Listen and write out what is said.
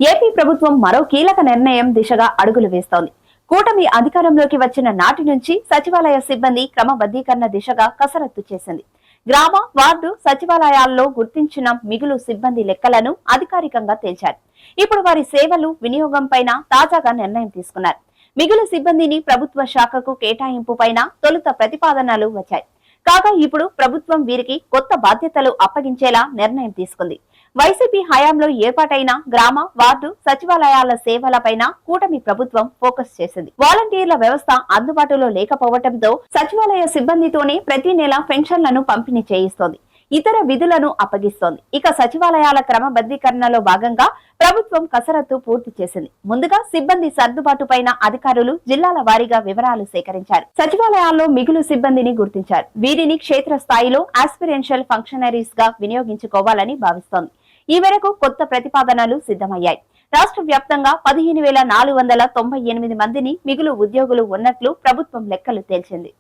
AP ప్రభుత్వం మరో కీలక నిర్ణయం దిశగా అడుగులు వేస్తోంది. కూటమి అధికారంలోకి వచ్చిన నాటి నుంచి సచివాలయ సిబ్బంది క్రమబద్ధీకరణ దిశగా కసరత్తు చేసింది. గ్రామ, వార్డు సచివాలయాల్లో గుర్తించిన మిగులు సిబ్బంది లెక్కలను అధికారికంగా తేల్చారు. ఇప్పుడు వారి సేవలు వినియోగం పైన తాజాగా నిర్ణయం తీసుకున్నారు. మిగులు సిబ్బందిని ప్రభుత్వ శాఖకు కేటాయింపు పైన తొలుత ప్రతిపాదనలు వచ్చాయి. కాగా ఇప్పుడు ప్రభుత్వం వీరికి కొత్త బాధ్యతలు అప్పగించేలా నిర్ణయం తీసుకుంది. వైసీపీ హయాంలో ఏర్పాటైన గ్రామ, వార్డు సచివాలయాల సేవలపైన కూటమి ప్రభుత్వం ఫోకస్ చేసింది. వాలంటీర్ల వ్యవస్థ అందుబాటులో లేకపోవడంతో సచివాలయ సిబ్బందితోనే ప్రతి నెల పెన్షన్లను పంపిణీ చేయిస్తోంది. ఇతర విధులను అప్పగిస్తోంది. ఇక సచివాలయాల క్రమబద్ధీకరణలో భాగంగా ప్రభుత్వం కసరత్తు పూర్తి చేసింది. ముందుగా సిబ్బంది సర్దుబాటు పైన అధికారులు జిల్లాల వారీగా వివరాలు సేకరించారు. సచివాలయాల్లో మిగులు సిబ్బందిని గుర్తించారు. వీరిని క్షేత్ర స్థాయిలో ఆస్పిరెన్షియల్ ఫంక్షనరీస్ గా వినియోగించుకోవాలని భావిస్తోంది. ఈ మేరకు కొత్త ప్రతిపాదనలు సిద్ధమయ్యాయి. రాష్ట్ర వ్యాప్తంగా 15,498 మందిని మిగులు ఉద్యోగులు ఉన్నట్లు ప్రభుత్వం లెక్కలు తేల్చింది.